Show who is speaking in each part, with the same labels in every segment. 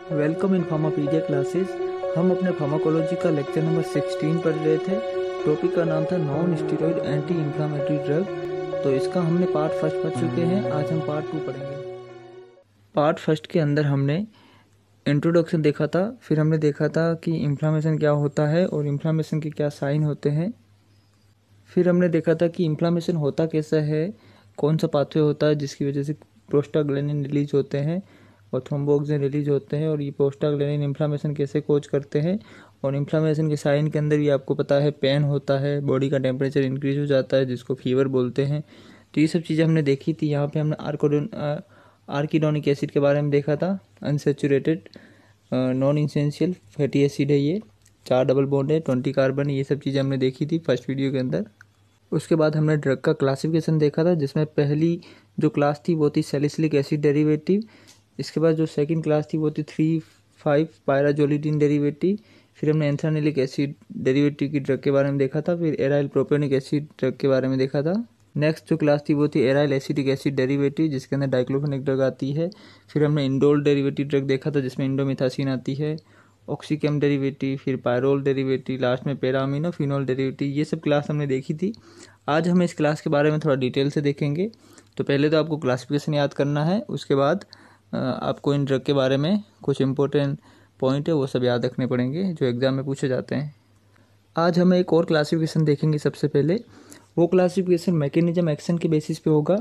Speaker 1: Welcome in फार्मापीडिया classes. हम अपने pharmacology का लेक्चर नंबर 16 पढ़ रहे थे। टॉपिक का नाम था non steroid anti inflammatory drug. तो इसका हमने पार्ट फर्स्ट पढ़ चुके हैं, आज हम पार्ट 2 पढ़ेंगे। पार्ट फर्स्ट के अंदर हमने इंट्रोडक्शन देखा था, फिर हमने देखा था कि इन्फ्लामेशन क्या होता है और इन्फ्लामेशन के क्या साइन होते हैं। फिर हमने देखा था कि इन्फ्लामेशन होता कैसा है, कौन सा पाथवे होता है जिसकी वजह से प्रोस्टाग्लैंडिन रिलीज होते हैं और थ्रोम्बोक्सिन रिलीज होते हैं, और ये प्रोस्टाग्लैंडिन इन्फ्लामेशन कैसे कोज करते हैं। और इन्फ्लामेशन के साइन के अंदर भी आपको पता है पेन होता है, बॉडी का टेम्परेचर इंक्रीज हो जाता है जिसको फीवर बोलते हैं। तो ये सब चीज़ें हमने देखी थी। यहाँ पे हमने आर्किडोनिक एसिड के बारे में देखा था। Unsaturated non essential fatty acid है ये, 4 डबल बॉन्ड है, 20 कार्बन, ये सब चीज़ें हमने देखी थी फर्स्ट वीडियो के अंदर। उसके बाद हमने ड्रग का क्लासिफिकेशन देखा था, जिसमें पहली जो क्लास थी वो थी सैलिसिलिक एसिड डेरिवेटिव। इसके बाद जो सेकंड क्लास थी वो थी 3,5 पायराजोलिडीन डेरिवेटिव। फिर हमने एंथ्रानिलिक एसिड डेरिवेटिव की ड्रग के बारे में देखा था। फिर एराइल प्रोपियोनिक एसिड ड्रग के बारे में देखा था। नेक्स्ट जो क्लास थी वो थी एराइल एसिटिक एसिड डेरिवेटिव, जिसके अंदर डाइक्लोफेनिक ड्रग आती है। फिर हमने इंडोल डेरिवेटिव ड्रग देखा था, जिसमें इंडोमिथासिन आती है, ऑक्सीकेम डेरिवेटिव, फिर पायरोल डेरिवेटिव, लास्ट में पैरामिनोफिनोल डेरिवेटिव। ये सब क्लास हमने देखी थी। आज हम इस क्लास के बारे में थोड़ा डिटेल से देखेंगे। तो पहले तो आपको क्लासिफिकेशन याद करना है, उसके बाद आपको इन ड्रग के बारे में कुछ इंपॉर्टेंट पॉइंट है वो सब याद रखने पड़ेंगे जो एग्ज़ाम में पूछे जाते हैं। आज हम एक और क्लासिफिकेशन देखेंगे। सबसे पहले वो क्लासिफिकेशन मैकेनिज्म एक्शन के बेसिस पे होगा।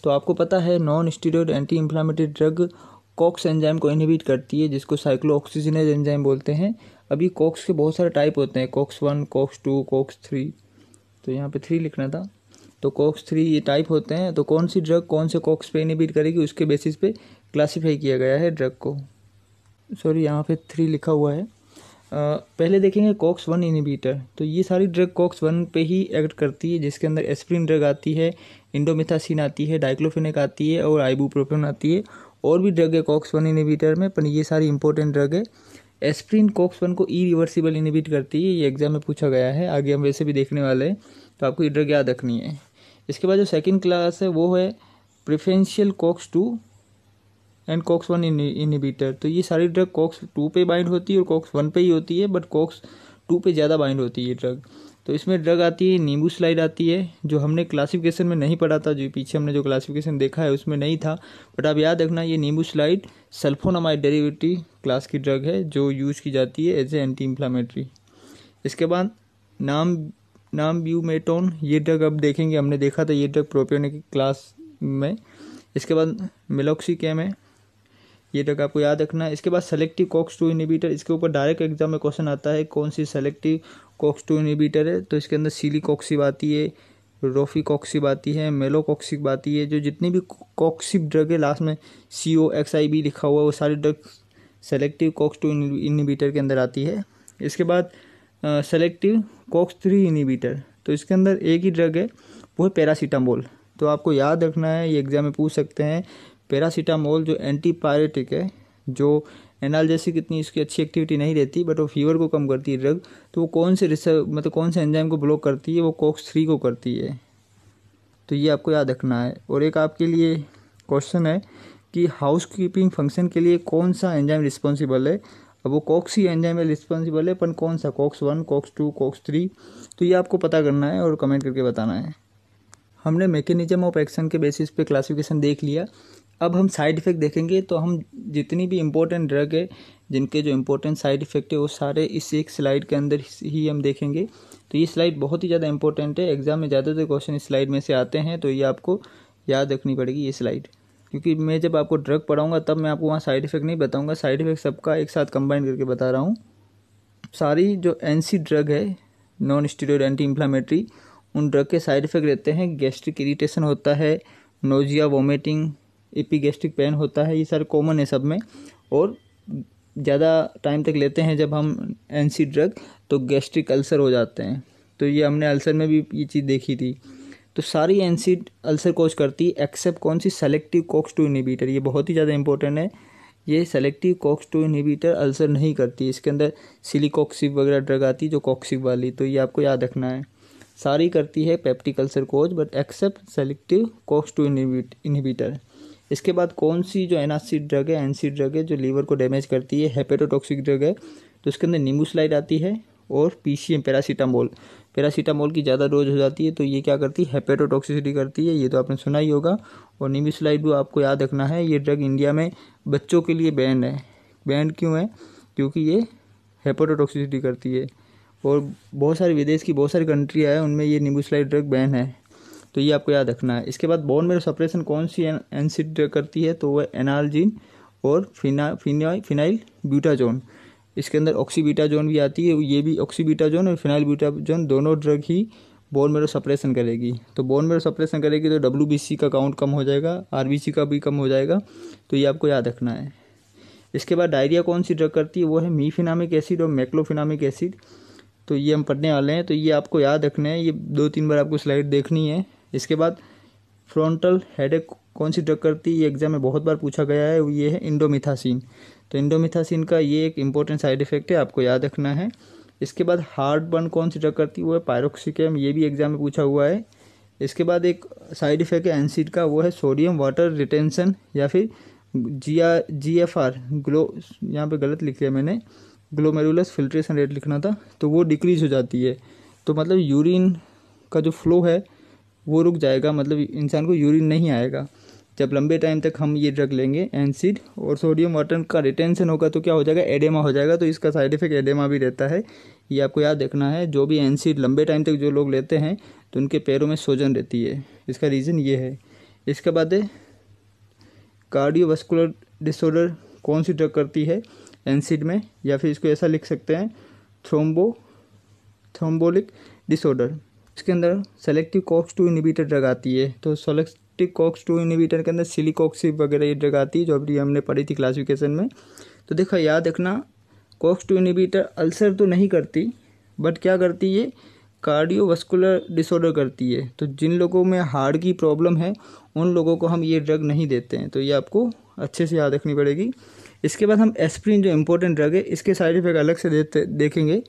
Speaker 1: तो आपको पता है non steroid anti inflammatory drug cox enzyme को इनहिबिट करती है, जिसको साइक्लोऑक्सीजनेज एंजाइम बोलते हैं। अभी कॉक्स के बहुत सारे टाइप होते हैं, कॉक्स 1, कॉक्स 2, कॉक्स 3। तो यहाँ पे 3 लिखना था। तो कॉक्स 3 ये टाइप होते हैं। तो कौन सी ड्रग कौन से कॉक्स पे इनहिबिट करेगी उसके बेसिस पे क्लासीफाई किया गया है ड्रग को। सॉरी, यहाँ पे 3 लिखा हुआ है। पहले देखेंगे कॉक्स 1 इनहिबिटर। तो ये सारी ड्रग कॉक्स 1 पे ही एक्ट करती है, जिसके अंदर एस्प्रिन ड्रग आती है, इंडोमिथासिन आती है, डाइक्लोफेनेक आती है और आइबुप्रोफेन आती है। और भी ड्रग है कॉक्स 1 इनहिबिटर में, पर ये सारी इंपॉर्टेंट ड्रग है। एस्प्रिन कॉक्स 1 को इरिवर्सिबल इनहिबिट करती है, ये एग्जाम में पूछा गया है, आगे हम वैसे भी देखने वाले हैं, तो आपको ये ड्रग याद रखनी है। इसके बाद जो सेकेंड क्लास है वो है preferential cox 2 and cox 1 inhibitor. तो ये सारी ड्रग कॉक्स 2 पे बाइंड होती है और कॉक्स 1 पे ही होती है, बट कॉक्स 2 पे ज़्यादा बाइंड होती है ड्रग। तो इसमें ड्रग आती है नींबूस्लाइड आती है, जो हमने क्लासिफिकेशन में नहीं पढ़ा था, जो पीछे हमने जो क्लासिफिकेशन देखा है उसमें नहीं था, बट आप याद रखना ये नींबूस्लाइड सल्फोनामाइड डेरिवेटिव क्लास की ड्रग है जो यूज की जाती है एज ए एंटी इन्फ्लामेटरी। इसके बाद नामब्यूमेटोन, ये ड्रग अब देखेंगे, हमने देखा था ये ड्रग प्रोपियोनिक क्लास में। इसके बाद मेलोक्सिकैम है, ये ड्रग आपको याद रखना है। इसके बाद सेलेक्टिव कॉक्स 2 इनहिबिटर, इसके ऊपर डायरेक्ट एग्जाम में क्वेश्चन आता है कौन सी सेलेक्टिव कॉक्स 2 इनहिबिटर है। तो इसके अंदर सिलिकॉक्सिब आती है, रोफिकॉक्सिब आती है, मेलोकॉक्सिब आती है। जो जितनी भी कॉक्सिब ड्रग है लास्ट में COXIB लिखा हुआ है, वो सारी ड्रग सेलेक्टिव कॉक्स 2 इनहिबिटर के अंदर आती है। इसके बाद सेलेक्टिव कॉक्स 3 इनहिबिटर, तो इसके अंदर एक ही ड्रग है, वो है पैरासीटामोल। तो आपको याद रखना है, ये एग्जाम में पूछ सकते हैं। पैरासीटामोल जो एंटीपायरेटिक है, जो एनाल्जेसिक इतनी इसकी अच्छी एक्टिविटी नहीं रहती, बट वो फीवर को कम करती है ड्रग। तो वो कौन से कौन से एंजाइम को ब्लॉक करती है, वो कॉक्स 3 को करती है। तो ये आपको याद रखना है। और एक आपके लिए क्वेश्चन है कि हाउस कीपिंग फंक्शन के लिए कौन सा एंजाइम रिस्पॉन्सिबल है। अब वो कॉक्स ही एंजाइम में रिस्पॉन्सिबल है, पर कौन सा, कॉक्स 1, कॉक्स 2, कॉक्स 3। तो ये आपको पता करना है और कमेंट करके बताना है। हमने मैकेनिज्म ऑफ एक्शन के बेसिस पे क्लासिफिकेशन देख लिया। अब हम साइड इफ़ेक्ट देखेंगे। तो हम जितनी भी इम्पोर्टेंट ड्रग है जिनके जो इम्पोर्टेंट साइड इफ़ेक्ट है वो सारे इस एक स्लाइड के अंदर ही हम देखेंगे। तो ये स्लाइड बहुत ही ज़्यादा इंपॉर्टेंट है, एग्जाम में ज़्यादातर क्वेश्चन इस स्लाइड में से आते हैं। तो ये आपको याद रखनी पड़ेगी ये स्लाइड, क्योंकि मैं जब आपको ड्रग पढ़ाऊँगा तब मैं आपको वहाँ साइड इफ़ेक्ट नहीं बताऊँगा, साइड इफ़ेक्ट सबका एक साथ कंबाइन करके बता रहा हूँ। सारी जो NC ड्रग है नॉन स्टीरॉयड एंटी इन्फ्लामेटरी, उन ड्रग के साइड इफ़ेक्ट रहते हैं गैस्ट्रिक इरिटेशन होता है, नोजिया, वोमिटिंग, एपिगैस्ट्रिक पेन होता है। ये सारे कॉमन है सब में। और ज़्यादा टाइम तक लेते हैं जब हम NC ड्रग तो गैस्ट्रिक अल्सर हो जाते हैं। तो ये हमने अल्सर में भी ये चीज़ देखी थी। तो सारी NC अल्सर कोज करती है एक्सेप्ट कौन सी, सेलेक्टिव कॉक्स 2 इनहिबिटर। ये बहुत ही ज़्यादा इंपॉर्टेंट है। ये सेलेक्टिव कॉक्स 2 इनहिबिटर अल्सर नहीं करती। इसके अंदर सिलिकॉक्सिब वगैरह ड्रग आती है जो कॉक्सिब वाली, तो ये आपको याद रखना है। सारी करती है peptic ulcer cause, but except selective cox 2 inhibitor. इसके बाद कौन सी जो एनासिड ड्रग है, एनसिड ड्रग है, जो लीवर को डैमेज करती है, हेपेटोटॉक्सिक ड्रग है, तो उसके अंदर निम्बुसलाइड आती है और पीसीएम पैरासीटामोल की ज़्यादा डोज हो जाती है तो ये क्या करती है, हेपेटोटॉक्सिसिटी करती है, ये तो आपने सुना ही होगा। और निम्बुसलाइड भी आपको याद रखना है, ये ड्रग इंडिया में बच्चों के लिए बैन है। बैन क्यों है? क्योंकि ये हेपेटोटॉक्सिसिटी करती है और बहुत सारे विदेश की बहुत सारी कंट्रियाँ हैं उनमें ये निम्बुसलाइड ड्रग बैन है, तो ये आपको याद रखना है। इसके बाद बोन मैरो सप्रेशन कौन सी एनसिड ड्रग करती है, तो वह एनाल्जिन और फिनाइल ब्यूटाजोन। इसके अंदर ऑक्सीबीटाजोन भी आती है, ये भी ऑक्सीबीटाजोन और फिनाइल ब्यूटाजोन दोनों ड्रग ही बोन मैरो सप्रेशन करेगी। तो बोन मैरो सप्रेशन करेगी तो WBC का काउंट कम हो जाएगा, RBC का भी कम हो जाएगा, तो ये आपको याद रखना है। इसके बाद डायरिया कौन सी ड्रग करती है, वो है मीफिनामिक एसिड और मैक्लोफिनामिक एसिड, तो ये हम पढ़ने वाले हैं, तो ये आपको याद रखना है, ये 2-3 बार आपको स्लाइड देखनी है। इसके बाद फ्रंटल हेडेक कौन सी ड्रग करती है, ये एग्जाम में बहुत बार पूछा गया है, ये है इंडोमिथासिन। तो इंडोमिथासिन का ये एक इंपॉर्टेंट साइड इफेक्ट है, आपको याद रखना है। इसके बाद हार्ट बर्न कौन सी ड्रग करती है, वो है पायरोक्सिकम, ये भी एग्जाम में पूछा हुआ है। इसके बाद एक साइड इफेक्ट है एनसिड का, वो है सोडियम वाटर रिटेंशन या फिर GFR यहाँ पे गलत लिख लिया मैंने, ग्लोमेरुलस फिल्ट्रेशन रेट लिखना था, तो वो डिक्रीज हो जाती है। तो मतलब यूरिन का जो फ्लो है वो रुक जाएगा, मतलब इंसान को यूरिन नहीं आएगा जब लंबे टाइम तक हम ये ड्रग लेंगे एनसिड। और सोडियम वाटर का रिटेंशन होगा तो क्या हो जाएगा, एडेमा हो जाएगा, तो इसका साइड इफेक्ट एडेमा भी रहता है, ये आपको याद रखना है। जो भी एनसिड लंबे टाइम तक जो लोग लेते हैं तो उनके पैरों में सूजन रहती है, इसका रीज़न ये है। इसके बाद है कार्डियोवास्कुलर डिसऑर्डर कौन सी ड्रग करती है एनसिड में, या फिर इसको ऐसा लिख सकते हैं थ्रोम्बोलिक डिसऑर्डर। इसके अंदर सेलेक्टिव COX-2 इनहिबिटर ड्रग आती है, तो सेलेक्टिव COX-2 इनहिबिटर के अंदर सिलिकॉक्सिब वगैरह ये ड्रग आती है जो अभी हमने पढ़ी थी क्लासिफिकेशन में। तो देखो याद रखना, COX-2 इनहिबिटर अल्सर तो नहीं करती, बट क्या करती है, कार्डियोवास्कुलर डिसऑर्डर करती है। तो जिन लोगों में हार्ट की प्रॉब्लम है उन लोगों को हम ये ड्रग नहीं देते हैं, तो ये आपको अच्छे से याद रखनी पड़ेगी। इसके बाद हम एस्प्रिन जो इम्पोर्टेंट ड्रग है, इसके साइड इफेक्ट अलग से देखेंगे,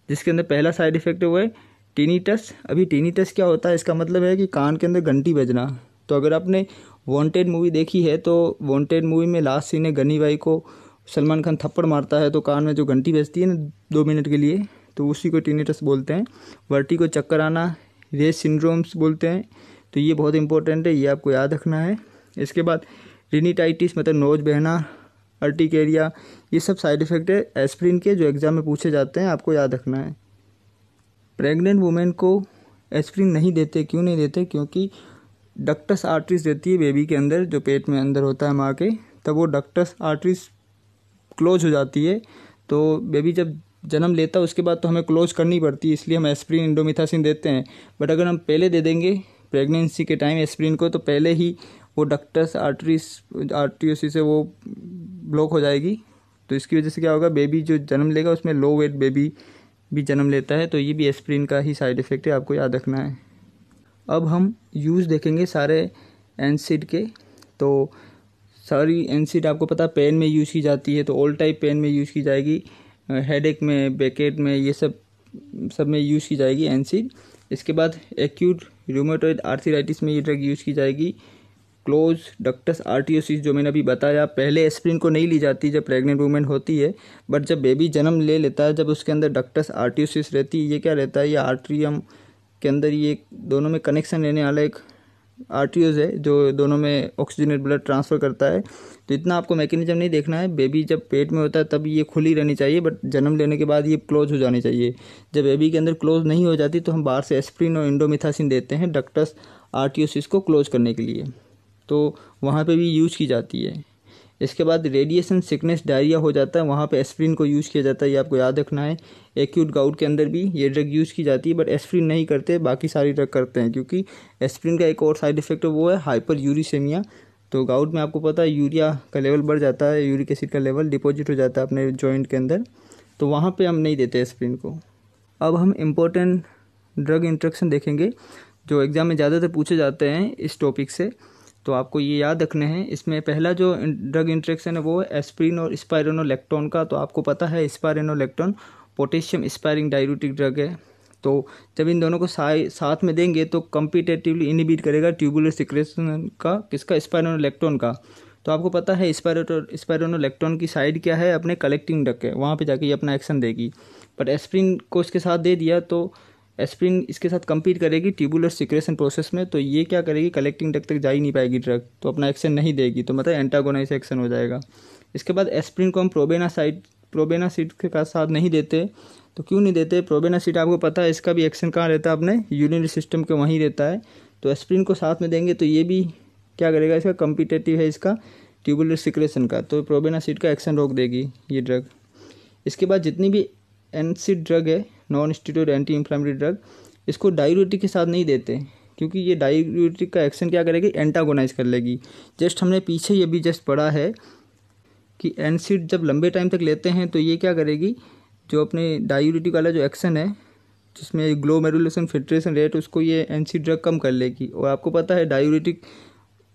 Speaker 1: जिसके अंदर पहला साइड इफेक्ट है वो है टिनिटस। अभी टिनिटस क्या होता है, इसका मतलब है कि कान के अंदर घंटी बजना। तो अगर आपने वांटेड मूवी देखी है तो वांटेड मूवी में लास्ट सीन है, गनी भाई को सलमान खान थप्पड़ मारता है तो कान में जो घंटी बजती है ना 2 मिनट के लिए, तो उसी को टिनिटस बोलते हैं। वर्टिगो चक्कर आना, रेस सिंड्रोम्स बोलते हैं, तो ये बहुत इंपॉर्टेंट है, ये आपको याद रखना है। इसके बाद रिनीटाइटिस मतलब नोज बहना, अर्टिकेरिया, ये सब साइड इफेक्ट है एस्प्रिन के जो एग्जाम में पूछे जाते हैं, आपको याद रखना है। प्रेग्नेंट वुमेन को एस्प्रिन नहीं देते, क्यों नहीं देते, क्योंकि डक्टस आर्टरीज रहती है बेबी के अंदर, जो पेट में अंदर होता है माँ के, तब वो डक्टस आर्टरीज क्लोज हो जाती है, तो बेबी जब जन्म लेता है उसके बाद तो हमें क्लोज करनी पड़ती है, इसलिए हम एस्प्रिन इंडोमिथासिन देते हैं। बट अगर हम पहले दे देंगे प्रेगनेंसी के टाइम एस्प्रिन को, तो पहले ही वो डक्टस आर्टरीओसिस से वो ब्लॉक हो जाएगी, तो इसकी वजह से क्या होगा, बेबी जो जन्म लेगा उसमें लो वेट बेबी भी जन्म लेता है, तो ये भी एस्प्रिन का ही साइड इफेक्ट है, आपको याद रखना है। अब हम यूज़ देखेंगे सारे एनसिड के। तो सारी एनसिड आपको पता है पेन में यूज़ की जाती है, तो ऑल टाइप पेन में यूज़ की जाएगी, हेडेक में, बैकेट में, ये सब में यूज़ की जाएगी एनसिड। इसके बाद एक्यूट रूमेटॉइड आर्थराइटिस में ये ड्रग यूज़ की जाएगी। क्लोज डक्टस आर्टियोसिस जो मैंने अभी बताया, पहले एस्प्रिन को नहीं ली जाती जब प्रेग्नेंट वूमेन होती है, बट जब बेबी जन्म ले लेता है, जब उसके अंदर डक्टस आर्टियोसिस रहती है, ये क्या रहता है, ये आर्ट्रियम के अंदर ये दोनों में कनेक्शन रहने वाला एक आर्टियोज है जो दोनों में ऑक्सीजनेट ब्लड ट्रांसफ़र करता है। तो इतना आपको मैकेनिज्म नहीं देखना है, बेबी जब पेट में होता है तब ये खुली रहनी चाहिए, बट जन्म लेने के बाद ये क्लोज हो जानी चाहिए। जब बेबी के अंदर क्लोज नहीं हो जाती तो हम बाहर से एस्प्रिन और इंडोमिथासिन देते हैं डक्टस आर्टियोसिस को क्लोज करने के लिए, तो वहाँ पे भी यूज़ की जाती है। इसके बाद रेडिएशन सिकनेस डायरिया हो जाता है, वहाँ पे एस्प्रिन को यूज़ किया जाता है, ये आपको याद रखना है। एक्यूट गाउट के अंदर भी ये ड्रग यूज़ की जाती है, बट एस्प्रिन नहीं करते, बाकी सारी ड्रग करते हैं, क्योंकि एस्प्रिन का एक और साइड इफेक्ट है वो है हाइपर यूरिसेमिया। तो गाउट में आपको पता है यूरिया का लेवल बढ़ जाता है, यूरिक एसिड का लेवल डिपॉजिट हो जाता है अपने जॉइंट के अंदर, तो वहाँ पर हम नहीं देते एस्प्रिन को। अब हम इम्पोर्टेंट ड्रग इंट्रैक्शन देखेंगे जो एग्ज़ाम में ज़्यादातर पूछे जाते हैं इस टॉपिक से, तो आपको ये याद रखने हैं। इसमें पहला जो ड्रग इंट्रैक्शन है वो है एस्प्रिन और स्पाइरोनोलेक्टोन का। तो आपको पता है स्पाइरोनोलेक्टोन पोटेशियम स्पायरिंग डाययूरेटिक ड्रग है, तो जब इन दोनों को साथ में देंगे तो कम्पिटेटिवली इनहिबिट करेगा ट्यूबुलर सिक्रेशन का, किसका, स्पाइरोनोलेक्टोन का। तो आपको पता है स्पाइरोनोलेक्टोन की साइड क्या है, अपने कलेक्टिंग डक्ट है, वहाँ पे जाके ये अपना एक्शन देगी। बट एस्प्रिन को इसके साथ दे दिया तो एस्प्रिन इसके साथ compete करेगी ट्यूबुलर सिक्रेशन प्रोसेस में, तो ये क्या करेगी, कलेक्टिंग डक्ट तक जा ही नहीं पाएगी ड्रग, तो अपना एक्शन नहीं देगी, तो मतलब एंटागोनाइज एक्शन हो जाएगा। इसके बाद एस्प्रिन को हम प्रोबेनासाइड के साथ नहीं देते, तो क्यों नहीं देते, प्रोबेनासाइड आपको पता है इसका भी एक्शन कहाँ रहता है, अपने यूरिनरी सिस्टम के वहीं रहता है, तो एस्प्रिन को साथ में देंगे तो ये भी क्या करेगा, इसका कम्पिटेटिव है इसका ट्यूबुलर सिक्रेशन का, तो प्रोबेनासाइड का एक्शन रोक देगी ये ड्रग। इसके बाद जितनी भी एनसिड ड्रग है, non steroid anti inflammatory drug, इसको डायूरेटिक के साथ नहीं देते, क्योंकि ये डायूरेटिक का एक्शन क्या करेगी, एंटागोनाइज कर लेगी। जस्ट हमने पीछे ये भी जस्ट पढ़ा है कि एनसिड जब लंबे टाइम तक लेते हैं तो ये क्या करेगी, जो अपने डायूरेटिक वाला जो एक्शन है जिसमें ग्लोमेरुलेशन फिल्ट्रेशन रेट, उसको ये एनसिड ड्रग कम कर लेगी। और आपको पता है डायूरेटिक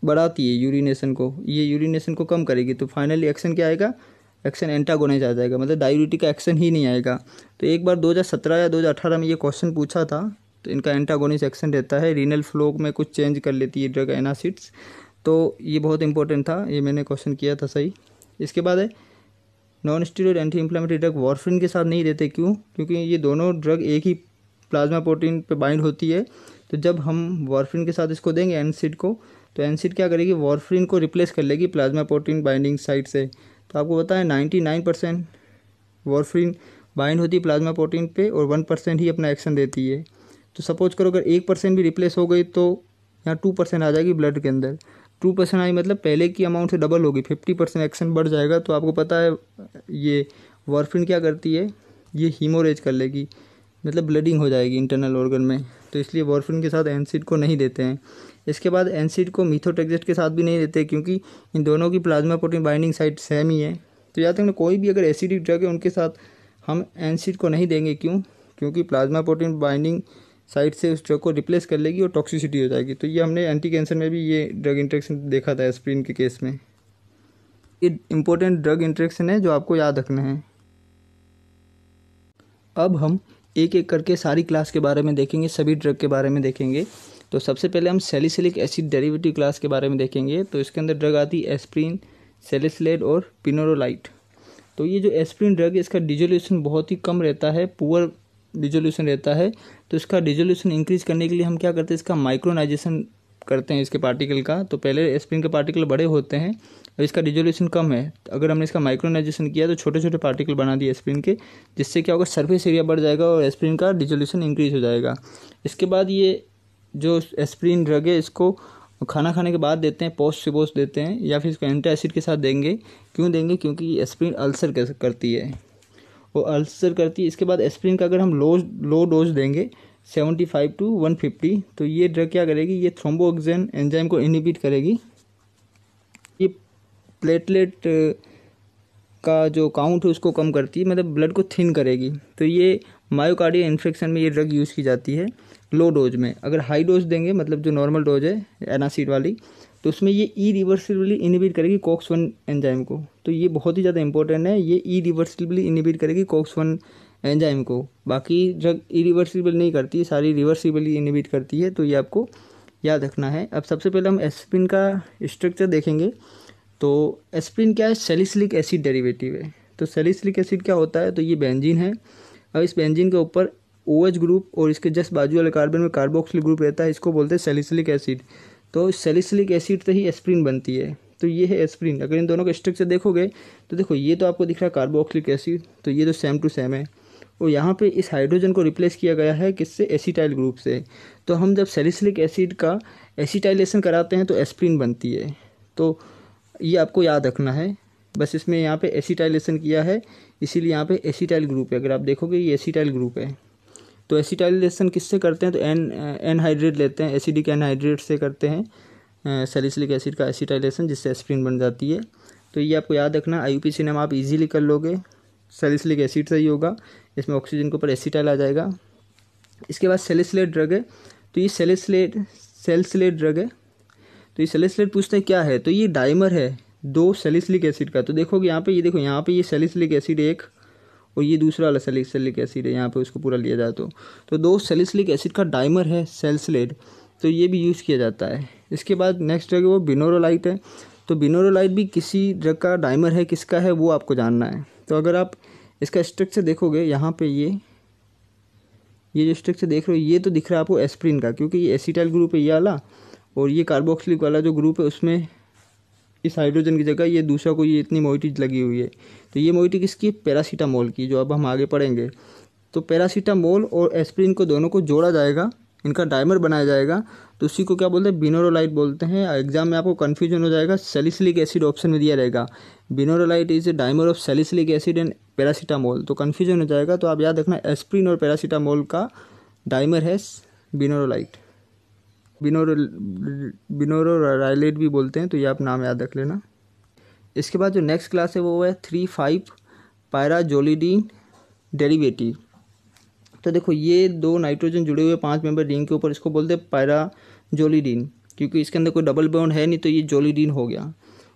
Speaker 1: बढ़ाती है यूरिनेशन को, ये यूरिनेशन को कम करेगी, तो फाइनली एक्शन क्या आएगा, एक्शन एंटागोनाइज आ जाएगा, मतलब डायूरेटिक का एक्शन ही नहीं आएगा। तो एक बार 2017 या 2018 में ये क्वेश्चन पूछा था, तो इनका एंटागोनिस्ट एक्शन रहता है, रीनल फ्लो में कुछ चेंज कर लेती है ड्रग एनासिड्स, तो ये बहुत इंपॉर्टेंट था, ये मैंने क्वेश्चन किया था सही। इसके बाद है non steroid anti inflammatory drug warfarin के साथ नहीं देते, क्यों, क्योंकि ये दोनों ड्रग एक ही प्लाज्मा प्रोटीन पे बाइंड होती है, तो जब हम वार्फरिन के साथ इसको देंगे एनसिड को, तो एनसिड क्या करेगी, वार्फरिन को रिप्लेस कर लेगी प्लाज्मा प्रोटीन बाइंडिंग साइट से। तो आपको पता है 99% वार्फरिन बाइंड होती है प्लाज्मा प्रोटीन पे और 1% ही अपना एक्शन देती है। तो सपोज करो अगर 1% भी रिप्लेस हो गई तो यहाँ 2% आ जाएगी ब्लड के अंदर, 2% आई मतलब पहले की अमाउंट से डबल होगी, 50% एक्शन बढ़ जाएगा। तो आपको पता है ये वार्फरिन क्या करती है, ये हीमोरेज कर लेगी, मतलब ब्लीडिंग हो जाएगी इंटरनल ऑर्गन में, तो इसलिए वार्फरिन के साथ एनसिड को नहीं देते हैं। इसके बाद एनसिड को मीथोट्रेक्सेट के साथ भी नहीं देते, क्योंकि इन दोनों की plasma protein binding site same ही है। तो याद रखना कोई भी अगर एसिडिक ड्रग है उनके साथ हम एनसिड को नहीं देंगे, क्यों, क्योंकि प्लाज्मा प्रोटीन बाइंडिंग साइट से उस ड्रग को रिप्लेस कर लेगी और टॉक्सिसिटी हो जाएगी। तो ये हमने एंटी कैंसर में भी ये ड्रग इंटरेक्शन देखा था एस्प्रिन के केस में। ये इंपॉर्टेंट ड्रग इंटरेक्शन है जो आपको याद रखना है। अब हम एक एक करके सारी क्लास के बारे में देखेंगे, सभी ड्रग के बारे में देखेंगे। तो सबसे पहले हम सैलिसिलिक एसिड डेरिवेटिव क्लास के बारे में देखेंगे। तो इसके अंदर ड्रग आती है एस्प्रिन, सैलिसिलेट और पिनोरोलाइट। तो ये जो एस्प्रिन ड्रग है इसका डिजोल्यूशन बहुत ही कम रहता है, पुअर डिजोल्यूशन रहता है। तो इसका डिजोल्यूशन इंक्रीज करने के लिए हम क्या करते हैं, इसका माइक्रोनाइजेशन करते हैं इसके पार्टिकल का। तो पहले एस्प्रिन के पार्टिकल बड़े होते हैं और इसका डिजोल्यूशन कम है, अगर हमने इसका माइक्रोनाइजेशन किया तो छोटे छोटे पार्टिकल बना दिए एस्प्रिन के, जिससे क्या होगा, सरफेस एरिया बढ़ जाएगा और एस्प्रिन का डिजोल्यूशन इंक्रीज हो जाएगा। इसके बाद ये जो एस्प्रिन ड्रग है इसको खाना खाने के बाद देते हैं, पोस्ट सिपोस देते हैं, या फिर इसको एंटासिड के साथ देंगे। क्यों देंगे, क्योंकि एस्प्रिन अल्सर करती है, वो अल्सर करती है। इसके बाद एस्प्रिन का अगर हम लो डोज देंगे 75 to 150, तो ये ड्रग क्या करेगी, ये थ्रोम्बोएक्सिन एंजाइम को इनहिबिट करेगी, ये प्लेटलेट का जो काउंट है उसको कम करती है, मतलब ब्लड को थिन करेगी। तो ये मायोकार्डियल इन्फेक्शन में ये ड्रग यूज़ की जाती है लो डोज में। अगर हाई डोज देंगे, मतलब जो नॉर्मल डोज है एनासिड वाली, तो उसमें ये इरिवर्सिबली इनहिबिट करेगी COX-1 एंजाइम को। तो ये बहुत ही ज़्यादा इंपॉर्टेंट है, ये इरिवर्सिबली इनहिबिट करेगी COX-1 एंजाइम को। बाकी ड्रग इरिवर्सिबल नहीं करती, सारी रिवर्सिबली इनहिबिट करती है, तो ये आपको याद रखना है। अब सबसे पहले हम एस्प्रिन का स्ट्रक्चर देखेंगे। तो एस्प्रिन क्या है, सैलिसिलिक एसिड डेरिवेटिव है। तो सैलिसिलिक एसिड क्या होता है, तो ये बेंजीन है, और इस बेंजीन के ऊपर OH ग्रुप और इसके जस्ट बाजू वाले कार्बन में कार्बोक्सिल ग्रुप रहता है, इसको बोलते हैं सैलिसिलिक एसिड। तो सैलिसिलिक एसिड से ही एस्प्रिन बनती है। तो ये है एस्प्रिन। अगर इन दोनों का स्ट्रक्चर देखोगे तो देखो, ये तो आपको दिख रहा है कार्बोक्सिलिक एसिड, तो ये तो सेम टू सेम है, और यहाँ पे इस हाइड्रोजन को रिप्लेस किया गया है किससे, एसिटाइल ग्रुप से। तो हम जब सैलिसिलिक एसिड का एसिटाइलेशन कराते हैं तो एस्प्रिन बनती है। तो ये आपको याद रखना है, बस इसमें यहाँ पे एसिटाइलेशन किया है इसीलिए यहाँ पे एसिटाइल ग्रुप है। अगर आप देखोगे ये एसिटाइल ग्रुप है। तो एसिटाइलेशन किससे करते हैं, तो एनहाइड्रेट लेते हैं, एसिडिक एनहाइड्रेट से करते हैं सैलिसिलिक एसिड का एसिटाइलेशन, जिससे एस्प्रिन बन जाती है। तो ये आपको याद रखना, IUPAC नाम आप इजीली कर लोगे, सैलिसिलिक एसिड से ही होगा, इसमें ऑक्सीजन के ऊपर एसिटाइल आ जाएगा। इसके बाद सैलिसिलेट ड्रग है। तो ये सैलिसिलेट ड्रग है। तो ये सैलिसिलेट पूछते हैं क्या है, तो ये डाइमर है 2 सैलिसिलिक एसिड का। तो देखोगे यहाँ पे, ये देखो यहाँ पे ये सैलिसिलिक एसिड एक, और ये दूसरा वाला सैलिसिलिक एसिड है यहाँ पे, उसको पूरा लिया जाए तो 2 सैलिसिलिक एसिड का डाइमर है सैलिसिलेट। तो ये भी यूज़ किया जाता है। इसके बाद नेक्स्ट ड्रग है वो बिनोरोलाइट है। तो बिनोरोलाइट भी किसी ड्रग का डाइमर है, किसका है वो आपको जानना है। तो अगर आप इसका स्ट्रक्चर देखोगे यहाँ पे ये जो स्ट्रक्चर देख रहे हो ये तो दिख रहा है आपको एस्प्रिन का, क्योंकि ये एसिटाइल ग्रुप है ये वाला, और ये कार्बोक्सिलिक वाला जो ग्रुप है उसमें इस हाइड्रोजन की जगह ये दूसरा कोई इतनी मोइटी लगी हुई है। तो ये मोइटी किसकी, पैरासीटामोल की, जो अब हम आगे पढ़ेंगे। तो पैरासीटामोल और एस्प्रिन को दोनों को जोड़ा जाएगा, इनका डाइमर बनाया जाएगा, तो उसी को क्या बोलते हैं, बिनोरोलाइट बोलते हैं। एग्जाम में आपको कन्फ्यूजन हो जाएगा, सैलिसिलिक एसिड ऑप्शन में दिया रहेगा, benorilate is a dimer of salicylic acid and paracetamol, तो कन्फ्यूजन हो जाएगा। तो आप याद रखना एस्प्रिन और पैरासीटामोल का डाइमर है बिनोरोलाइट, बिनोरोलाइट भी बोलते हैं, तो ये आप नाम याद रख लेना। इसके बाद जो नेक्स्ट क्लास है वो है 3,5 पायराजोलिडीन डेरिवेटिव। तो देखो ये 2 नाइट्रोजन जुड़े हुए 5 मेंबर रिंग के ऊपर, इसको बोलते हैं पायराजोलिडीन, क्योंकि इसके अंदर कोई डबल बॉन्ड है नहीं, तो ये जोलिडीन हो गया।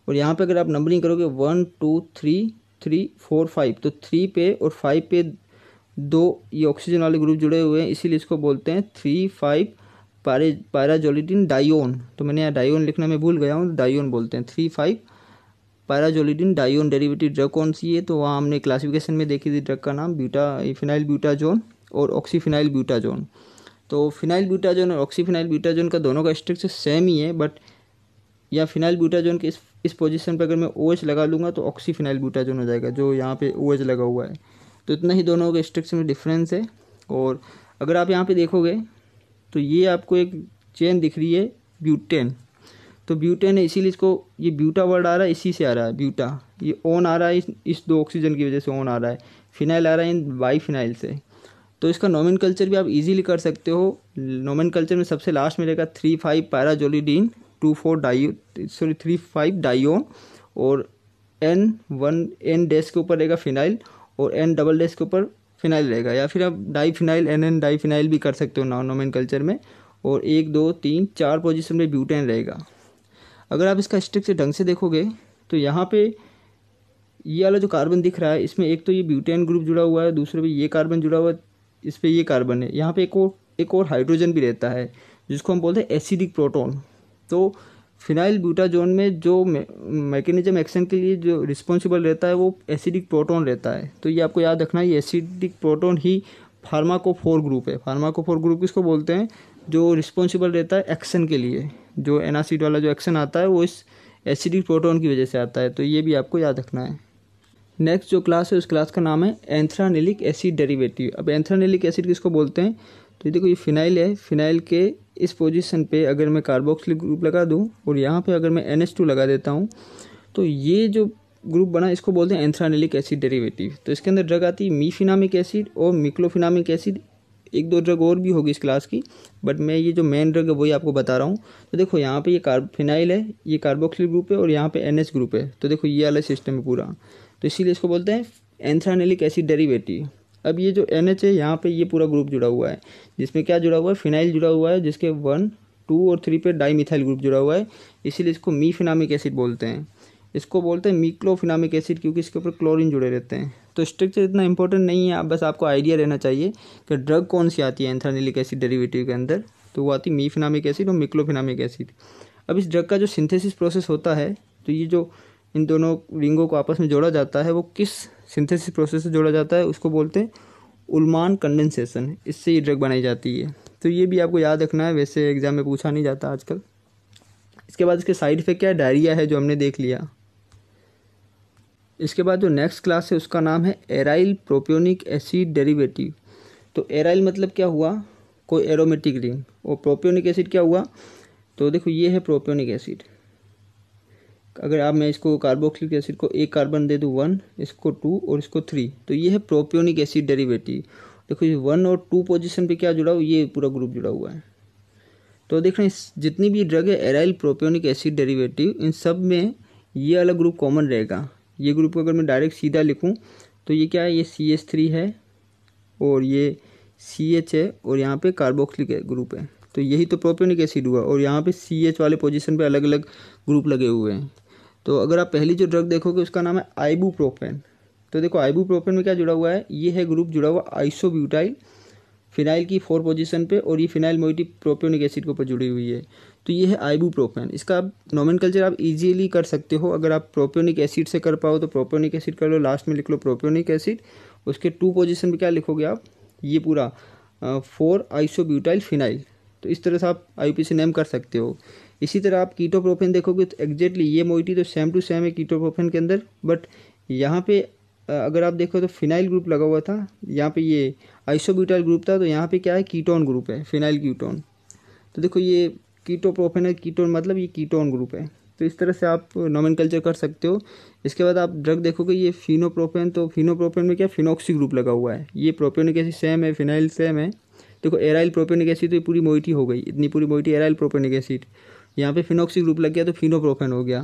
Speaker 1: और यहाँ पे अगर आप नंबरिंग करोगे 1 2 3 3 4 5, तो 3 पे और 5 पे 2 ये ऑक्सीजन वाले ग्रुप जुड़े हुए हैं, इसीलिए इसको बोलते हैं 3,5 पायराजोलिडीन डायोन। तो मैंने यहाँ डायोन लिखना मैं भूल गया हूँ, डायोन बोलते हैं। 3,5 पायराजोलिडीन डायोन डेरिवेटिव ड्रग कौन सी है, तो वहाँ हमने क्लासिफिकेशन में देखी थी ड्रग का नाम फिनाइल ब्यूटाजोन और ऑक्सीफिनाइल ब्यूटाजोन। तो फिनाइल ब्यूटाजोन और ऑक्सीफिनाइल ब्यूटाजोन का दोनों का स्ट्रक्चर सेम ही है, बट या फिनाइल ब्यूटाजोन के इस पोजीशन पर अगर मैं OH लगा लूँगा तो ऑक्सीफिनाइल ब्यूटाजोन हो जाएगा, जो यहाँ पे OH लगा हुआ है। तो इतना ही दोनों के स्ट्रक्चर में डिफरेंस है। और अगर आप यहाँ पे देखोगे तो ये आपको एक चेन दिख रही है ब्यूटेन, तो ब्यूटेन है, इसीलिए इसको ये ब्यूटा वर्ड आ रहा है, इसी से आ रहा है ब्यूटा। ये ऑन आ रहा है इस 2 ऑक्सीजन की वजह से ऑन आ रहा है, फिनाइल आ रहा है इन बाईफिनाइल से। तो इसका नोमेनकल्चर भी आप इजीली कर सकते हो। नोमेनकल्चर में सबसे लास्ट में रहेगा 3,5 पैराजोलिडीन 3,5 डायोन, और N डैश के ऊपर रहेगा फिनाइल और N डबल डैश के ऊपर फिनाइल रहेगा, या फिर आप डाईफिनाइल NN डाईफिनाइल भी कर सकते हो नोमेनकल्चर में। और 1 2 3 4 पोजीशन में ब्यूटेन रहेगा। अगर आप इसका स्ट्रक्चर ढंग से देखोगे तो यहाँ पे ये वाला जो कार्बन दिख रहा है, इसमें एक तो ये ब्यूटेन ग्रुप जुड़ा हुआ है, दूसरे पे ये कार्बन जुड़ा हुआ है, इस पे ये कार्बन है, यहाँ पे एक और हाइड्रोजन भी रहता है जिसको हम बोलते हैं एसिडिक प्रोटॉन। तो फिनाइल ब्यूटाजोन में जो मैकेनिज्म एक्शन के लिए जो रिस्पॉन्सिबल रहता है वो एसिडिक प्रोटॉन रहता है। तो ये आपको याद रखना है, ये एसिडिक प्रोटॉन ही फार्माकोफोर ग्रुप है। फार्माकोफोर ग्रुप किसको बोलते हैं, जो रिस्पॉन्सिबल रहता है एक्शन के लिए, जो एनासिड वाला जो एक्शन आता है वो इस एसिडिक प्रोटॉन की वजह से आता है। तो ये भी आपको याद रखना है। नेक्स्ट जो क्लास है उस क्लास का नाम है एंथ्रानिलिक एसिड डेरिवेटिव। अब एंथ्रानिलिक एसिड किसको बोलते हैं, तो देखो ये फिनाइल है, फिनाइल के इस पोजीशन पे अगर मैं कार्बोक्सिलिक ग्रुप लगा दूं और यहाँ पे अगर मैं NH2 लगा देता हूँ, तो ये जो ग्रुप बना इसको बोलते हैं एंथ्रानिलिक एसिड डेरिवेटिव। तो इसके अंदर ड्रग आती है मीफिनामिक एसिड और मिक्लोफिनामिक एसिड, 1-2 ड्रग और भी होगी इस क्लास की, बट मैं ये जो मेन ड्रग है वही आपको बता रहा हूँ। तो देखो यहाँ पे ये फिनाइल है, ये कार्बोक्सिलिक ग्रुप है और यहाँ पे NH ग्रुप है। तो देखो ये वाला सिस्टम है पूरा, तो इसीलिए इसको बोलते हैं एंथ्रानिलिक एसिड डेरिवेटिव। अब ये जो NH है यहाँ पे ये पूरा ग्रुप जुड़ा हुआ है, जिसमें क्या जुड़ा हुआ है, फिनाइल जुड़ा हुआ है, जिसके 1 2 और 3 पे डाईमिथाइल ग्रुप जुड़ा हुआ है, इसीलिए इसको मीफिनामिक एसिड बोलते हैं। इसको बोलते हैं मिक्लोफिनामिक एसिड, क्योंकि इसके ऊपर क्लोरीन जुड़े रहते हैं। तो स्ट्रक्चर इतना इंपॉर्टेंट नहीं है, बस आपको आइडिया रहना चाहिए कि ड्रग कौन सी आती है एंथ्रानिलिक एसिड डेरिवेटिव के अंदर, तो वो आती है मीफिनामिक एसिड और मिक्लोफिनामिक एसिड। अब इस ड्रग का जो सिंथेसिस प्रोसेस होता है, तो ये जो इन दोनों रिंगों को आपस में जोड़ा जाता है वो किस सिंथेसिस प्रोसेस से जोड़ा जाता है, उसको बोलते हैं उल्मान कंडेंसेशन। इससे ये ड्रग बनाई जाती है। तो ये भी आपको याद रखना है, वैसे एग्जाम में पूछा नहीं जाता आजकल। इसके बाद इसके साइड इफेक्ट क्या है, डायरिया है जो हमने देख लिया। इसके बाद जो नेक्स्ट क्लास है उसका नाम है एराइल प्रोपियोनिक एसिड डेरिवेटिव। तो एराइल मतलब क्या हुआ, कोई एरोमेटिक रिंग, और प्रोपियोनिक एसिड क्या हुआ, तो देखो ये है प्रोपियोनिक एसिड। अगर मैं इसको कार्बोक्सिलिक एसिड को 1 कार्बन दे दूँ 1, इसको 2 और इसको 3, तो ये है प्रोपियोनिक एसिड डेरिवेटिव। देखो ये 1 और 2 पोजीशन पे क्या जुड़ा हुआ, ये पूरा ग्रुप जुड़ा हुआ है। तो देख रहे हैं जितनी भी ड्रग है एराइल प्रोपियोनिक एसिड डेरिवेटिव, इन सब में ये अलग ग्रुप कॉमन रहेगा। ये ग्रुप को अगर मैं डायरेक्ट सीधा लिखूँ तो ये क्या है, ये CH3 है और ये CH है और यहाँ पे कार्बोक्सिलिक ग्रुप है। तो यही तो प्रोपियोनिक एसिड हुआ, और यहाँ पे CH वाले पोजीशन पे अलग अलग ग्रुप लगे हुए हैं। तो अगर आप पहली जो ड्रग देखोगे उसका नाम है आइबुप्रोपेन। तो देखो आइबुप्रोपेन में क्या जुड़ा हुआ है, ये है ग्रुप जुड़ा हुआ आइसोब्यूटाइल फिनाइल की 4 पोजीशन पे, और ये फिनाइल मोइटी प्रोपियोनिक एसिड के ऊपर जुड़ी हुई है। तो ये है आइबुप्रोफेन। इसका आप नोमेनक्लेचर आप इजीली कर सकते हो। अगर आप प्रोपियोनिक एसिड से कर पाओ तो प्रोपियोनिक एसिड कर लो, लास्ट में लिख लो प्रोपियोनिक एसिड। उसके 2 पोजीशन पे क्या लिखोगे आप, ये पूरा 4 आइसोब्यूटाइल फिनाइल। तो इस तरह से आप IUPAC नेम कर सकते हो। इसी तरह आप कीटोप्रोपेन देखोगे तो एग्जैक्टली ये मोइटी तो सेम टू सेम है कीटोप्रोपेन के अंदर, बट यहाँ पे अगर आप देखो तो फिनाइल ग्रुप लगा हुआ था, यहाँ पे ये आइसोब्यूटाइल ग्रुप था, तो यहाँ पे क्या है, कीटोन ग्रुप है, फिनाइल कीटोन। तो देखो ये कीटोप्रोपेन है, कीटोन मतलब ये कीटोन ग्रुप है। तो इस तरह से आप नोमेनक्लेचर कर सकते हो। इसके बाद आप ड्रग देखोगे ये फिनोप्रोपेन, तो फिनोप्रोपेन में क्या फिनॉक्सी ग्रुप लगा हुआ है। ये प्रोपियोनिक एसिड सेम है, फिनाइल सेम है। देखो एराइल प्रोपियोनिक एसिड, तो ये पूरी मोइटी हो गई, इतनी पूरी मोइटी एराइल प्रोपियोनिक एसिड। यहाँ पे फिनॉक्सी ग्रुप लग गया तो फिनोप्रोपेन हो गया।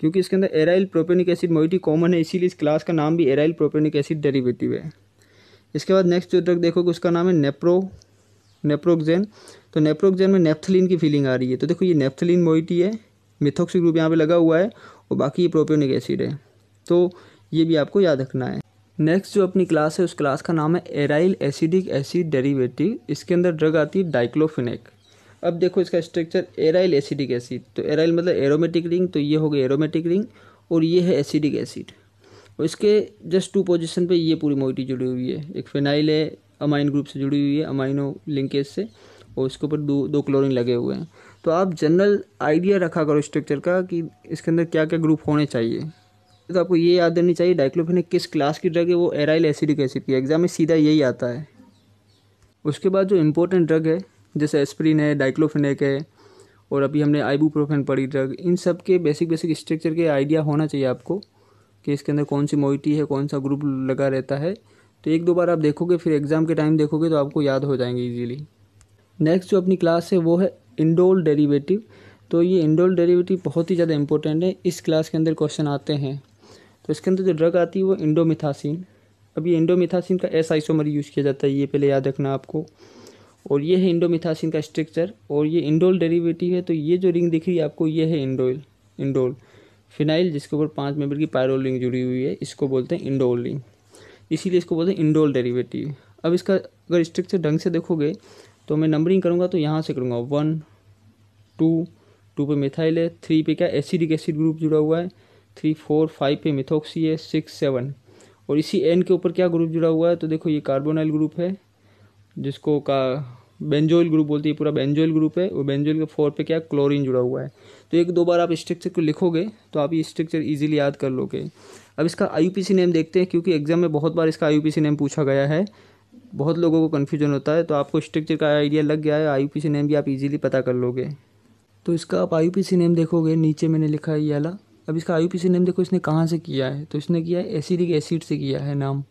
Speaker 1: क्योंकि इसके अंदर aryl propionic acid moiety common है, इसीलिए इस क्लास का नाम भी एराइल प्रोपियोनिक एसिड डेरिवेटिव है। इसके बाद नेक्स्ट जो ड्रग देखोगे उसका नाम है नेप्रोक्सेन। तो नेप्रोक्सेन में नेफ्थलीन की फीलिंग आ रही है। तो देखो ये नेफ्थलीन मोइटी है, मिथॉक्सी ग्रुप यहाँ पे लगा हुआ है और बाकी ये प्रोपियोनिक एसिड है। तो ये भी आपको याद रखना है। नेक्स्ट जो अपनी क्लास है उस क्लास का नाम है एराइल एसिडिक एसिड डेरिवेटिव। इसके अंदर ड्रग आती है डाइक्लोफिनेक। अब देखो इसका स्ट्रक्चर, एराइल एसिडिक एसिड, तो एराइल मतलब एरोमेटिक रिंग, तो ये हो गई एरोमेटिक रिंग और ये है एसिडिक एसिड। और इसके जस्ट 2 पोजीशन पे ये पूरी मोइटी जुड़ी हुई है। एक फिनाइल है, अमाइन ग्रुप से जुड़ी हुई है, अमाइनो लिंकेज से, और इसके ऊपर दो क्लोरीन लगे हुए हैं। तो आप जनरल आइडिया रखा करो स्ट्रक्चर का कि इसके अंदर क्या क्या ग्रुप होने चाहिए। तो आपको ये याद रहनी चाहिए डाइक्लोफिनेक किस क्लास की ड्रग है, वो एराइल एसिडिक एसिड की। एग्जाम में सीधा यही आता है। उसके बाद जो इम्पोर्टेंट ड्रग है जैसे एस्प्रिन है, डाइक्लोफिनेक है, और अभी हमने आइबुप्रोफेन पढ़ी ड्रग, इन सब के बेसिक स्ट्रक्चर के आइडिया होना चाहिए आपको कि इसके अंदर कौन सी मोइटी है, कौन सा ग्रुप लगा रहता है। तो 1-2 बार आप देखोगे, फिर एग्जाम के टाइम देखोगे तो आपको याद हो जाएंगे इजीली। नेक्स्ट जो अपनी क्लास है वो है इंडोल डेरिवेटिव। तो ये इंडोल डेरिवेटिव बहुत ही ज़्यादा इंपॉर्टेंट है, इस क्लास के अंदर क्वेश्चन आते हैं। तो इसके अंदर जो ड्रग आती है वो इंडोमिथासिन। अब ये इंडोमिथासिन का एस आइसोमर यूज़ किया जाता है, ये पहले याद रखना आपको। और ये है इंडोमिथासिन का स्ट्रक्चर, और ये इंडोल डेरिवेटिव है। तो ये जो रिंग दिख रही है आपको, ये है इंडोल फिनाइल, जिसके ऊपर 5 मेंबर की पायरोल रिंग जुड़ी हुई है, इसको बोलते हैं इंडोल रिंग, इसीलिए इसको बोलते हैं इंडोल डेरिवेटिव। अब इसका अगर स्ट्रक्चर ढंग से देखोगे तो मैं नंबरिंग करूँगा तो यहाँ से करूँगा 1 2 पे मिथाइल है, 3 पे क्या एसिडिक एसिड ग्रुप जुड़ा हुआ है, 3 4 5 पे मिथॉक्सी है, 6 7, और इसी एन के ऊपर क्या ग्रुप जुड़ा हुआ है, तो देखो ये कार्बोनाइल ग्रुप है जिसको का बेंजोइल ग्रुप बोलते हैं, पूरा बेंजोइल ग्रुप है। और बेंजोइल के 4 पे क्या क्लोरीन जुड़ा हुआ है। तो 1-2 बार आप स्ट्रक्चर को लिखोगे तो आप ये स्ट्रक्चर इजीली याद कर लोगे। अब इसका IUPAC नेम देखते हैं, क्योंकि एग्जाम में बहुत बार इसका IUPAC नेम पूछा गया है, बहुत लोगों को कन्फ्यूजन होता है। तो आपको स्ट्रक्चर का आइडिया लग गया है, IUPAC नेम भी आप इजीली पता कर लोगे। तो इसका आप IUPAC नेम देखोगे, नीचे मैंने लिखा है ये वाला। अब इसका IUPAC नेम देखो इसने कहाँ से किया है, तो इसने किया है एसिडिक एसिड से किया है नाम।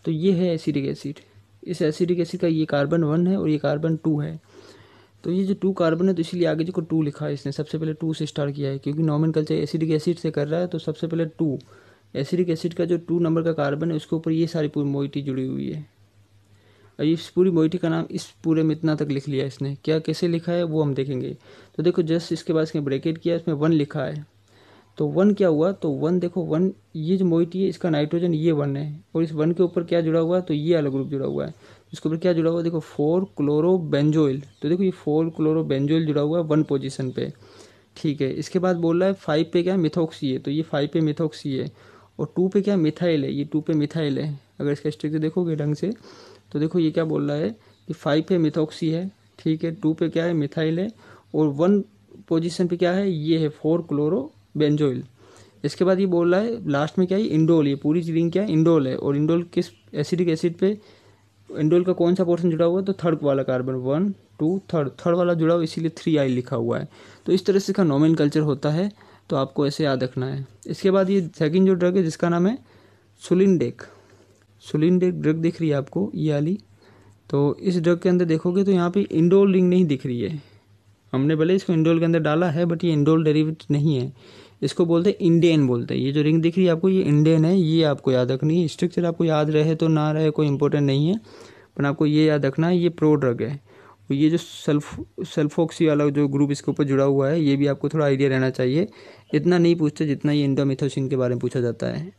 Speaker 1: तो ये है एसिडिक एसिड। इस एसिडिक एसिड का ये कार्बन 1 है और ये कार्बन 2 है। तो ये जो 2 कार्बन है तो इसीलिए आगे जो 2 लिखा है इसने, सबसे पहले 2 से स्टार्ट किया है, क्योंकि नोमेनक्लेचर एसिडिक एसिड से कर रहा है। तो सबसे पहले 2 एसिडिक एसिड का जो 2 नंबर का कार्बन है उसके ऊपर ये सारी पूरी मोइटी जुड़ी हुई है। और इस पूरी मोइटी का नाम इस पूरे में इतना तक लिख लिया इसने। क्या कैसे लिखा है वो हम देखेंगे। तो देखो जस्ट इसके बाद इसने ब्रैकेट किया, इसमें 1 लिखा है। तो 1 क्या हुआ, तो 1 देखो 1, ये जो मोइटी है इसका नाइट्रोजन ये 1 है, और इस 1 के ऊपर क्या जुड़ा हुआ है, तो ये अलग ग्रुप जुड़ा हुआ है। इसके ऊपर क्या जुड़ा हुआ है, देखो 4 क्लोरोबेंजोइल। तो देखो ये 4 क्लोरोबेंजोइल जुड़ा हुआ है 1 पोजीशन पे, ठीक है। इसके बाद बोल रहा है 5 पे क्या मिथॉक्सी है, तो ये 5 पे मिथॉक्सी है, और 2 पे क्या मिथाइल है, ये 2 पे मिथाइल है। अगर इसका स्ट्रक्चर देखोगे ढंग से तो देखो ये क्या बोल रहा है कि 5 पे मिथॉक्सी है, ठीक है, 2 पे क्या है मिथाइल है, और 1 पोजीशन पे क्या है, ये है 4 क्लोरोबेंजोइल। इसके बाद ये बोल रहा है लास्ट में क्या है इंडोल, ये पूरी रिंग क्या है इंडोल है। और इंडोल किस एसिडिक एसिड पे, इंडोल का कौन सा पोर्शन जुड़ा हुआ है, तो थर्ड वाला कार्बन 1 2 थर्ड वाला जुड़ा हुआ, इसीलिए 3I लिखा हुआ है। तो इस तरह से इसका नोमेनक्लेचर होता है, तो आपको ऐसे याद रखना है। इसके बाद ये सेकंड जो ड्रग है जिसका नाम है सुलिनडेक ड्रग दिख रही है आपको ये वाली। तो इस ड्रग के अंदर देखोगे तो यहाँ पे इंडोल रिंग नहीं दिख रही है। हमने भले इसको इंडोल के अंदर डाला है, बट ये इंडोल डेरिवेटिव नहीं है, इसको बोलते हैं इंडेन बोलते हैं। ये जो रिंग दिख रही है आपको ये इंडेन है, ये आपको याद रखनी है। स्ट्रक्चर आपको याद रहे तो ना रहे कोई इंपॉर्टेंट नहीं है, पर आपको ये याद रखना है ये प्रो ड्रग है। और ये जो सल्फोक्सी वाला जो ग्रुप इसके ऊपर जुड़ा हुआ है ये भी आपको थोड़ा आइडिया रहना चाहिए। इतना नहीं पूछते जितना ये इंडोमिथासिन के बारे में पूछा जाता है।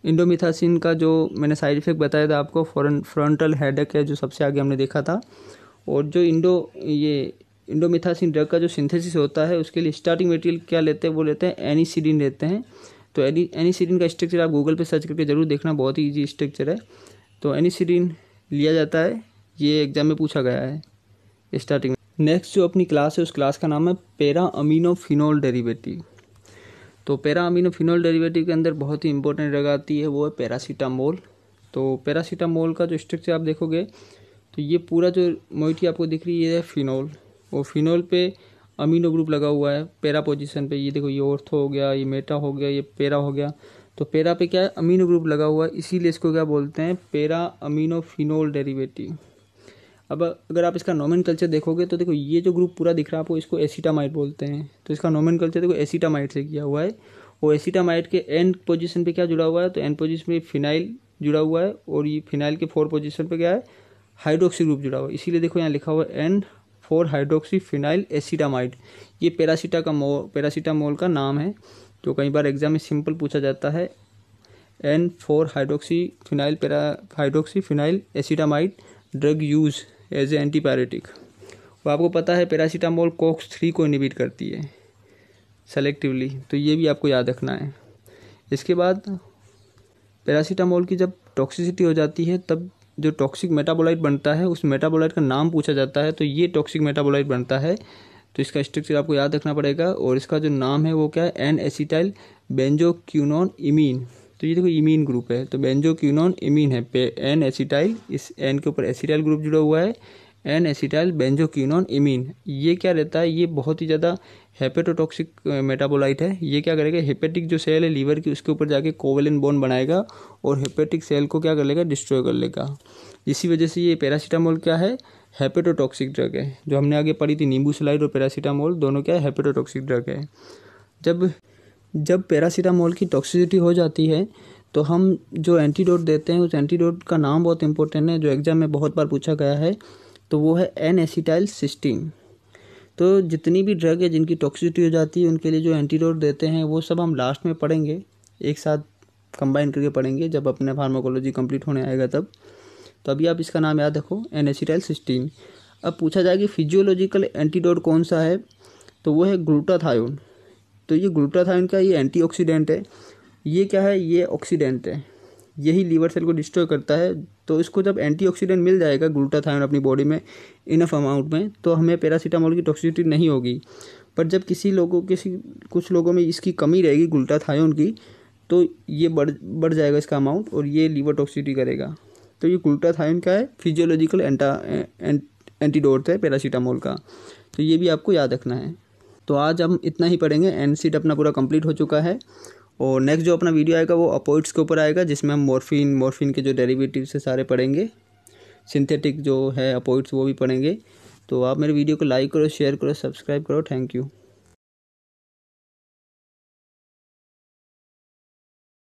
Speaker 1: इंडोमिथासिन का जो मैंने साइड इफेक्ट बताया था आपको, फ्रंटल हेडेक है जो सबसे आगे हमने देखा था। और जो ये इंडोमिथासिन ड्रग का जो सिंथेसिस होता है उसके लिए स्टार्टिंग मटेरियल क्या लेते हैं, वो लेते हैं एनिसिडिन लेते हैं। तो एनिसिडिन का स्ट्रक्चर आप गूगल पे सर्च करके ज़रूर देखना, बहुत ही ईजी स्ट्रक्चर है। तो एनिसिडिन लिया जाता है, ये एग्जाम में पूछा गया है स्टार्टिंग में। नेक्स्ट जो अपनी क्लास है उस क्लास का नाम है पैरा अमीनो फिनोल डेरिवेटिव। तो पैरा अमीनो फिनोल डेरिवेटिव के अंदर बहुत ही इंपॉर्टेंट ड्रग आती है, वो है पैरासीटामोल। तो पैरासीटामोल का जो स्ट्रक्चर आप देखोगे तो ये पूरा जो मोइटी आपको दिख रही है फिनोल, वो फिनोल पे अमीनो ग्रुप लगा हुआ है पैरा पोजीशन पे। ये देखो, ये ऑर्थो हो गया, ये मेटा हो गया, ये पैरा हो गया। तो पैरा पे क्या है, अमीनो ग्रुप लगा हुआ है, इसीलिए इसको क्या बोलते हैं, पैरा अमीनो फिनोल डेरिवेटिव। अब अगर आप इसका नोमेनक्लेचर देखोगे तो देखो, ये जो ग्रुप पूरा दिख रहा है आपको, इसको एसिटामाइड बोलते हैं। तो इसका नोमेनक्लेचर देखो एसिटामाइड से किया हुआ है। और एसिटामाइड के एन पोजीशन पे क्या जुड़ा हुआ है, तो एन पोजीशन पे फिनाइल जुड़ा हुआ है, और ये फिनाइल के 4 पोजीशन पे क्या है, हाइड्रोक्सी ग्रुप जुड़ा हुआ है। इसीलिए देखो यहाँ लिखा हुआ है N4 हाइड्रोक्सी फिनाइल एसिटामाइड। ये पैरासीटामोल का नाम है, जो कई बार एग्जाम में सिंपल पूछा जाता है। N4 hydroxy phenyl acetamide drug use as a antipyretic. वो आपको पता है पैरासीटामोल COX-3 को इनहिबिट करती है सेलेक्टिवली, तो ये भी आपको याद रखना है। इसके बाद पैरासीटामोल की जब टॉक्सिसिटी हो जाती है तब जो टॉक्सिक मेटाबोलाइट बनता है उस मेटाबोलाइट का नाम पूछा जाता है। तो ये टॉक्सिक मेटाबोलाइट बनता है, तो इसका स्ट्रक्चर आपको याद रखना पड़ेगा। और इसका जो नाम है वो क्या है, एन एसिटाइल बेंजोक्विनोन इमीन। तो ये देखो इमीन ग्रुप है, तो बेंजोक्विनोन इमीन है एन एसिटाइल, इस एन के ऊपर एसिटाइल ग्रुप जुड़ा हुआ है, एन एसिटाइल बेंजोक्विनोन इमीन। ये क्या रहता है, ये बहुत ही ज़्यादा हेपेटोटॉक्सिक मेटाबोलाइट है। ये क्या करेगा, हेपेटिक जो सेल है लीवर की, उसके ऊपर जाके कोवेलेंट बॉन्ड बनाएगा और हेपेटिक सेल को क्या कर लेगा, डिस्ट्रॉय कर लेगा। इसी वजह से ये पैरासीटामोल क्या है, हेपेटोटॉक्सिक ड्रग है। जो हमने आगे पढ़ी थी, नींबू सलाइड और पैरासीटामोल दोनों क्या है, हेपेटोटॉक्सिक ड्रग है। जब पैरासीटामोल की टॉक्सिसिटी हो जाती है तो हम जो एंटीडोट देते हैं उस एंटीडोट का नाम बहुत इंपॉर्टेंट है, जो एग्जाम में बहुत बार पूछा गया है। तो वो है एन एसिटाइल सिस्टीन। तो जितनी भी ड्रग है जिनकी टॉक्सिसिटी हो जाती है उनके लिए जो एंटीडोट देते हैं वो सब हम लास्ट में पढ़ेंगे, एक साथ कंबाइन करके पढ़ेंगे जब अपने फार्माकोलॉजी कंप्लीट होने आएगा तब। तो अभी आप इसका नाम याद रखो, एन एसिटाइल सिस्टीन। अब पूछा जाए कि फिजियोलॉजिकल एंटीडोट कौन सा है, तो वो है ग्लूटाथायोन। तो ये ग्लूटाथायोन का ये एंटीऑक्सीडेंट है। ये क्या है, ये ऑक्सीडेंट है, यही लीवर सेल को डिस्ट्रॉय करता है। तो इसको जब एंटीऑक्सीडेंट मिल जाएगा ग्लूटाथायोन अपनी बॉडी में इनफ अमाउंट में, तो हमें पैरासीटामोल की टॉक्सिसिटी नहीं होगी। पर जब कुछ लोगों में इसकी कमी रहेगी ग्लूटाथायोन की, तो ये बढ़ जाएगा इसका अमाउंट और ये लीवर टॉक्सिसिटी करेगा। तो ये ग्लूटाथायोन का है, फिजियोलॉजिकल एंटीडोट है पैरासीटामोल का। तो ये भी आपको याद रखना है। तो आज हम इतना ही पढ़ेंगे। एनसीट अपना पूरा कंप्लीट हो चुका है और नेक्स्ट जो अपना वीडियो आएगा वो अपोइड्स के ऊपर आएगा, जिसमें हम मॉर्फिन के जो डेरिवेटिव से सारे पढ़ेंगे, सिंथेटिक जो है अपोइड्स वो भी पढ़ेंगे। तो आप मेरे वीडियो को लाइक करो, शेयर करो, सब्सक्राइब करो। Thank you.